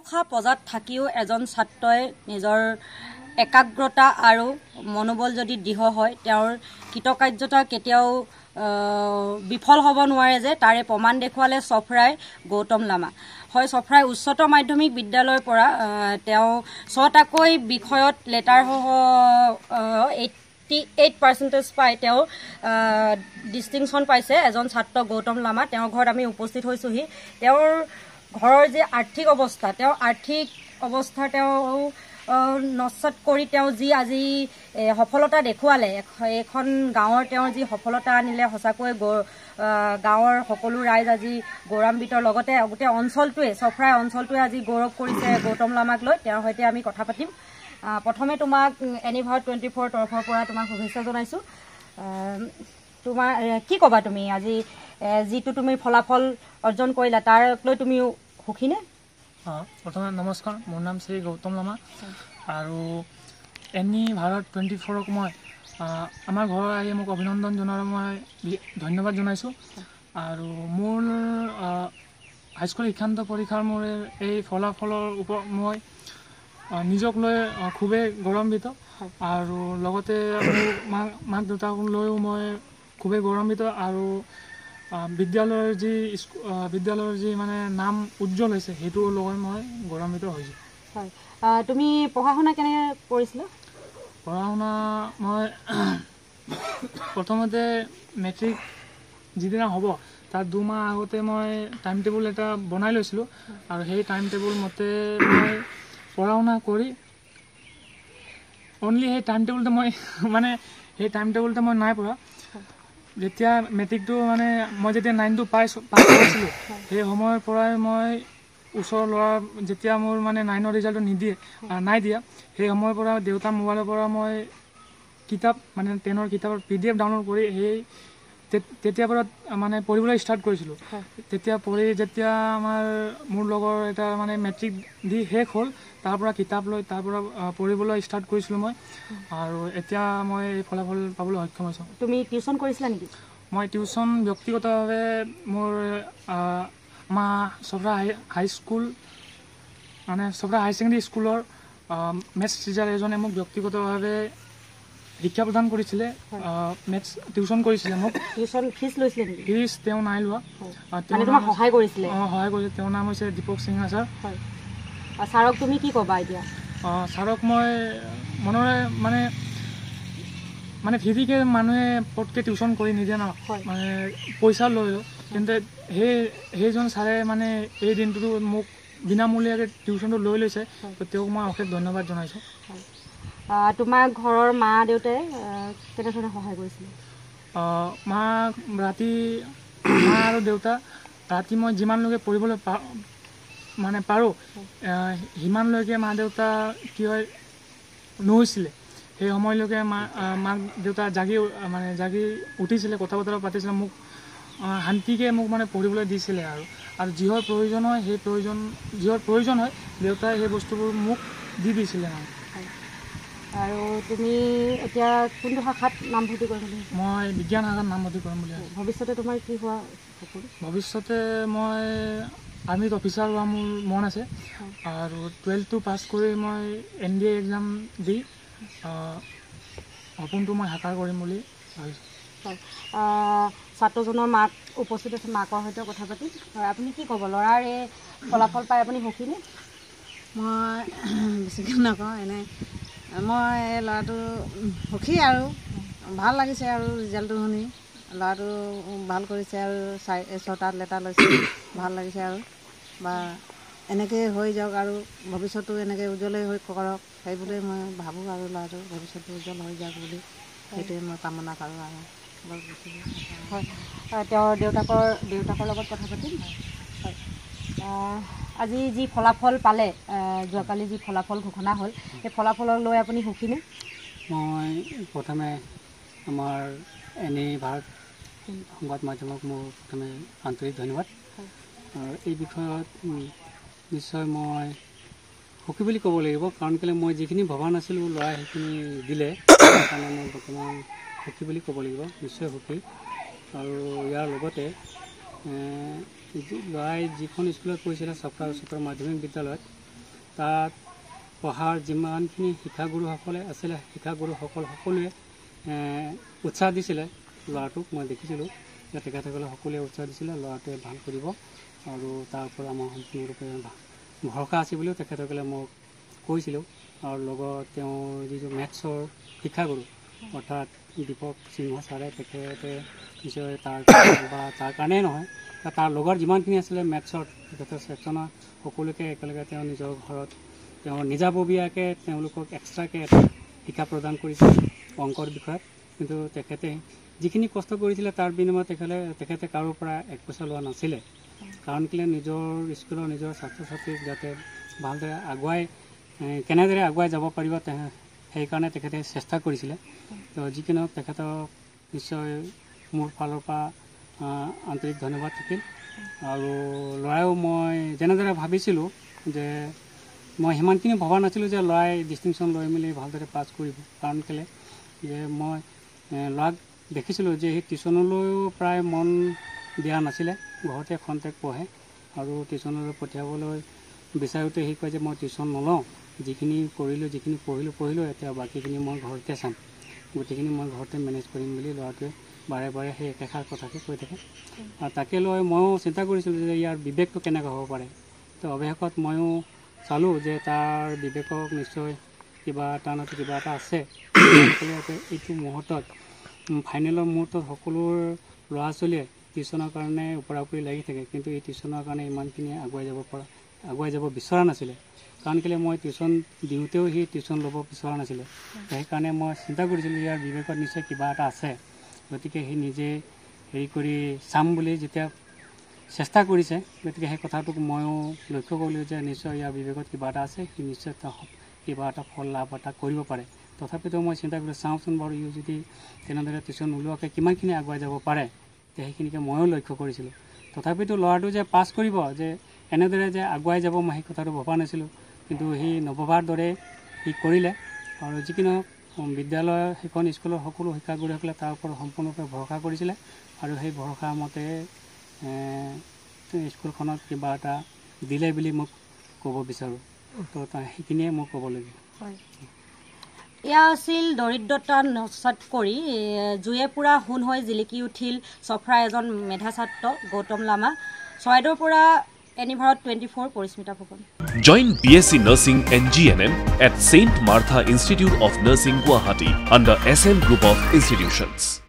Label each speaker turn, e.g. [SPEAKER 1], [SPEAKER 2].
[SPEAKER 1] শুশ্ৰূষা পজাত থাকিও এজন ছাত্ৰই নিজৰ একাগ্ৰতা আৰু মনোবল যদি দৃঢ় হয় তেওঁৰ কৃতকাৰ্যতা কেতিয়াও বিফল হ'ব নোৱাৰে যে তাৰে প্ৰমাণ দেখুৱালে চফৰাই গৌতম লামা হয়। চফৰাই উচ্চতৰ মাধ্যমিক বিদ্যালয়ৰ পৰা তেওঁ 6টাকৈ বিষয়ত লেটাৰসহ 88% পাই তেওঁ ডিষ্টিংশ্যন পাইছে এজন ছাত্ৰ গৌতম লামা। তেওঁৰ ঘৰত আমি উপস্থিত হৈছোহি। তেওঁৰ ঘৰৰ যে আৰ্থিক অৱস্থা তেওঁ নস্বাত কৰি তেওঁ যি আজি সফলতা দেখুৱালে, এখন গাঁৱৰ তেওঁৰ যি সফলতা আনিলে, সঁচাকৈ গাঁৱৰ সকলো ৰাইজ আজি গৌৰৱান্বিত, লগতে গোটেই অঞ্চলটোৱে চফৰাই অঞ্চলটোৱে আজি গৌৰৱ কৰিছে গৌতম লামাক লৈ। তেওঁৰ সৈতে আমি কথা পাতিম। প্ৰথমে তোমাক এনিভাৰত 24 তৰফৰ পৰা তোমাক শুভেচ্ছা জনাইছোঁ। তোমাৰ কি ক'বা তুমি আজি যিটো তুমি ফলাফল অৰ্জন কৰিলা তাৰ লৈ তুমি সুখীনে?
[SPEAKER 2] প্ৰথমে নমস্কাৰ, মোৰ নাম শ্ৰী গৌতম লামা আৰু এনিভাৰত 24ক মই আমাৰ ঘৰৰ আহি মোক অভিনন্দন জনোৱাৰ মই ধন্যবাদ জনাইছোঁ। আৰু মোৰ হাইস্কুল শিক্ষান্ত পৰীক্ষাৰ মোৰ এই ফলাফলৰ ওপৰত মই নিজক লৈ খুবেই গৌৰৱান্বিত আৰু লগতে মোৰ মাক দেউতাক লৈও মই খুবেই গৌৰৱান্বিত আৰু বিদ্যালয়ৰ যি মানে নাম উজ্জ্বল হৈছে সেইটো লৈ মই গৌৰৱান্বিত হৈছোঁ।
[SPEAKER 1] হয়, তুমি পঢ়া শুনা কেনেকৈ কৰিছিলা?
[SPEAKER 2] পঢ়া শুনা মই প্ৰথমতে মেট্ৰিক যিদিনা হ'ব তাৰ 2 মাহ আগতে মই টাইম টেবুল এটা বনাই লৈছিলোঁ আৰু সেই টাইম টেবুল মতে মই পঢ়া শুনা কৰি অনলি সেই টাইম টেবুলতে মই নাই পঢ়া। যেতিয়া মেট্ৰিকটো মানে মই যেতিয়া 9টো পাছ কৰিছিলোঁ সেই সময়ৰ পৰাই মই ওচৰৰ ল'ৰা যেতিয়া মোৰ মানে 9ৰ ৰিজাল্টটো নাই দিয়া সেই সময়ৰ পৰা দেউতাৰ মোবাইলৰ পৰা মই কিতাপ মানে 10ৰ কিতাপৰ PDF ডাউনলোড কৰি তেতিয়াৰ পৰা মানে পঢ়িবলৈ ষ্টাৰ্ট কৰিছিলোঁ। তেতিয়া পঢ়ি যেতিয়া মোৰ লগৰ এটা মানে মেট্ৰিক দি শেষ হ'ল তাৰ পৰা কিতাপ লৈ তাৰ পৰা পঢ়িবলৈ ষ্টাৰ্ট কৰিছিলোঁ মই আৰু এতিয়া মই এই ফলাফল পাবলৈ সক্ষম হৈছোঁ।
[SPEAKER 1] তুমি টিউশ্যন কৰিছিলা নেকি?
[SPEAKER 2] মই টিউশ্যন ব্যক্তিগতভাৱে মোৰ চফৰা হাইস্কুল মানে চফৰা হাই ছেকেণ্ডেৰী স্কুলৰ মেথছ টিচাৰ এজনে মোক ব্যক্তিগতভাৱে শিক্ষা প্ৰদান কৰিছিলে, মেথছ টিউশ্যন কৰিছিলে মোক।
[SPEAKER 1] টিউশ্যন ফিজ লৈছিলে নেকি?
[SPEAKER 2] ফিজ তেওঁ নাই লোৱা।
[SPEAKER 1] তোমাক সহায় কৰিছিলে?
[SPEAKER 2] সহায় কৰিছিলে। তেওঁৰ নাম হৈছে দীপক সিংহা ছাৰ।
[SPEAKER 1] হয়, ছাৰক তুমি কি ক'বা এতিয়া?
[SPEAKER 2] ছাৰক মই মনৰে মানে ফ্ৰীকৈ মানুহে পটকৈ টিউশ্যন কৰি নিদিয়ে ন, মানে পইচা লৈ কিন্তু সেইজন ছাৰে মানে এই দিনটোতো মোক বিনামূলীয়াকৈ টিউশ্যনটো লৈ লৈছে, তো তেওঁক মই অশেষ ধন্যবাদ জনাইছোঁ।
[SPEAKER 1] তোমাৰ ঘৰৰ মা দেউতাই কেনেধৰণে সহায় কৰিছিলে?
[SPEAKER 2] মা আৰু দেউতা ৰাতি মই যিমানলৈকে পঢ়িবলৈ পাৰোঁ সিমানলৈকে মা দেউতা কি হয় নহৈছিলে। সেই সময়লৈকে মাক দেউতা জাগি উঠিছিলে, কথা বতৰা পাতিছিলে, মোক শান্তিকৈ মোক মানে পঢ়িবলৈ দিছিলে আৰু যিহৰ প্ৰয়োজন হয় দেউতাই সেই বস্তুবোৰ মোক দি দিছিলে মানে।
[SPEAKER 1] আৰু তুমি এতিয়া কোনটো শাখাত নামভৰ্তি কৰিম বুলি?
[SPEAKER 2] মই বিজ্ঞান শাখাত নামভৰ্তি কৰিম বুলি ভাবিছোঁ।
[SPEAKER 1] ভৱিষ্যতে তোমাৰ কি হোৱা সপোন?
[SPEAKER 2] ভৱিষ্যতে মই আৰ্মিত অফিচাৰ হোৱা মোৰ মন আছে আৰু 12টো পাছ কৰি মই NDA এক্সাম দি সপোনটো মই সাকাৰ কৰিম বুলি ভাবিছোঁ।
[SPEAKER 1] ছাত্ৰজনৰ মাক উপস্থিত আছে, মাকৰ সৈতে কথা পাতি আপুনি কি ক'ব? ল'ৰাৰ এই ফলাফল পাই আপুনি সুখীনে?
[SPEAKER 3] মই বেছিকৈ নকওঁ, এনেই মই এই ল'ৰাটো সুখী আৰু ভাল লাগিছে আৰু ৰিজাল্টটো শুনি। ল'ৰাটো ভাল কৰিছে আৰু 6টা লেটাৰ লৈছে, ভাল লাগিছে আৰু বা এনেকৈ হৈ যাওক আৰু ভৱিষ্যতো এনেকৈ উজ্জ্বলেই হৈ কৰক সেইবুলি মই ভাবোঁ আৰু ল'ৰাটো ভৱিষ্যতো উজ্জ্বল হৈ যাওক বুলি সেইটোৱে মই কামনা কৰোঁ আৰু
[SPEAKER 1] হয়। তেওঁৰ দেউতাকৰ লগত কথা পাতিম। হয়, আজি যি ফলাফল পালে, যোৱাকালি যি ফলাফল ঘোষণা হ'ল সেই ফলাফলক লৈ আপুনি সুখীনে?
[SPEAKER 4] মই প্ৰথমে আমাৰ এনিভাৰত সংবাদ মাধ্যমক মোৰ প্ৰথমে আন্তৰিক ধন্যবাদ। আৰু এই বিষয়ত নিশ্চয় মই সুখী বুলি ক'ব লাগিব, কাৰণ কেলৈ মই যিখিনি ভবা নাছিলোঁ ল'ৰাই সেইখিনি দিলে, সেইকাৰণে মই বৰ্তমান সুখী বুলি ক'ব লাগিব, নিশ্চয় সুখী। আৰু ইয়াৰ লগতে ল'ৰাই যিখন স্কুলত পঢ়িছিলে চফৰা উচ্চতৰ মাধ্যমিক বিদ্যালয়ত তাত পঢ়াৰ যিমানখিনি শিক্ষাগুৰুসকলে আছিলে শিক্ষাগুৰুসকল সকলোৱে উৎসাহ দিছিলে ল'ৰাটোক। মই দেখিছিলোঁ যে তেখেতসকলে সকলোৱে উৎসাহ দিছিলে ল'ৰাটোৱে ভাল কৰিব আৰু তাৰ ওপৰত আমাৰ সম্পূৰ্ণৰূপে ভৰসা আছে বুলিও তেখেতসকলে মোক কৈছিলোঁ। আৰু লগত তেওঁ যিটো মেথছৰ শিক্ষাগুৰু অৰ্থাৎ দীপক সিংহ ছাৰে তেখেতে নিশ্চয় তাৰ কাৰণেই নহয়, তাৰ লগৰ যিমানখিনি আছিলে মেথছৰ তেখেতৰ ছেকশ্যনৰ সকলোকে একেলগে তেওঁ নিজৰ ঘৰত তেওঁ নিজাববীয়াকৈ তেওঁলোকক এক্সট্ৰাকৈ এটা শিক্ষা প্ৰদান কৰিছিল অংকৰ বিষয়ত। কিন্তু তেখেতে যিখিনি কষ্ট কৰিছিলে তাৰ বিনিময়ত তেখেতে কাৰোৰ পৰা 1 পইচা লোৱা নাছিলে। কাৰণ কেলৈ নিজৰ স্কুলৰ নিজৰ ছাত্ৰ ছাত্ৰীক যাতে ভালদৰে কেনেদৰে আগুৱাই যাব পাৰিব সেইকাৰণে তেখেতে চেষ্টা কৰিছিলে। তো যিকি নহওক তেখেতক নিশ্চয় মোৰ ফালৰ পৰা আন্তৰিক ধন্যবাদ থাকিল। আৰু ল'ৰাইও মই যেনেদৰে ভাবিছিলোঁ যে মই সিমানখিনি ভবা নাছিলোঁ যে ল'ৰাই ডিষ্টিংশ্যন লৈ মেলি ভালদৰে পাছ কৰিব। কাৰণ কেলৈ যে মই ল'ৰাক দেখিছিলোঁ যে সি টিউশ্যনলৈও প্ৰায় মন দিয়া নাছিলে, ঘৰতে খন্তেক পঢ়ে আৰু টিউশ্যনলৈ পঠিয়াবলৈ বিচাৰোঁতে সি কয় যে মই টিউশ্যন নলওঁ, যিখিনি কৰিলোঁ যিখিনি পঢ়িলোঁ এতিয়া বাকীখিনি মই ঘৰতে চাম, গোটেইখিনি মই ঘৰতে মেনেজ কৰিম বুলি ল'ৰাটোৱে বাৰে বাৰে সেই একেষাৰ কথাকে কৈ থাকে। আৰু তাকে লৈ ময়ো চিন্তা কৰিছিলোঁ যে ইয়াৰ বিবেকটো কেনেকৈ হ'ব পাৰে। তো অৱশেষত ময়ো চালোঁ যে তাৰ বিবেকক নিশ্চয় কিবা এটা নহয় কিবা এটা আছে। এইটো মুহূৰ্তত ফাইনেলৰ মুহূৰ্তত সকলো ল'ৰা ছোৱালীয়ে টিউশ্যনৰ কাৰণে ওপৰা ওপৰি লাগি থাকে, কিন্তু এই টিউশ্যনৰ কাৰণে ইমানখিনি আগুৱাই যাব বিচৰা নাছিলে। কাৰণ কেলৈ মই টিউশ্যন দিওঁতেও সি টিউশ্যন ল'ব বিচৰা নাছিলে। সেইকাৰণে মই চিন্তা কৰিছিলোঁ ইয়াৰ বিবেকত নিশ্চয় কিবা এটা আছে, গতিকে সি নিজে হেৰি কৰি চাম বুলি যেতিয়া চেষ্টা কৰিছে, গতিকে সেই কথাটোক ময়ো লক্ষ্য কৰিলোঁ যে নিশ্চয় ইয়াৰ বিবেকত কিবা এটা আছে, সি নিশ্চয় কিবা এটা ফল লাভ এটা কৰিব পাৰে। তথাপিতো মই চিন্তা কৰিলোঁ চাওঁচোন বাৰু ই যদি তেনেদৰে টিউশ্যন নোলোৱাকৈ কিমানখিনি আগুৱাই যাব পাৰে, সেইখিনিকে ময়ো লক্ষ্য কৰিছিলোঁ। তথাপিতো ল'ৰাটো যে পাছ কৰিব, যে এনেদৰে যে আগুৱাই যাব মই সেই কথাটো ভবা নাছিলোঁ, কিন্তু সি নভবাৰ দৰে সি কৰিলে। আৰু যিকি নহওক বিদ্যালয়ৰ সেইখন স্কুলৰ সকলো শিক্ষাগুৰুসকলে তাৰ ওপৰত সম্পূৰ্ণৰূপে ভৰসা কৰিছিলে আৰু সেই ভৰসা মতে স্কুলখনত কিবা এটা দিলে বুলি মোক ক'ব বিচাৰোঁ। তো সেইখিনিয়ে মোক ক'বলগীয়া।
[SPEAKER 1] এয়া আছিল দৰিদ্ৰতা নস্যাৎ কৰি জুয়ে পুৰা সোণ হৈ জিলিকি উঠিল চফ্ৰা এজন মেধা ছাত্ৰ গৌতম লামা। চৰাইদেউৰ পৰা এনিভাৰত 24 Parismita Phukan.
[SPEAKER 5] Join BSc Nursing and GNM at St. Martha Institute of Nursing, Guwahati under SM Group of Institutions.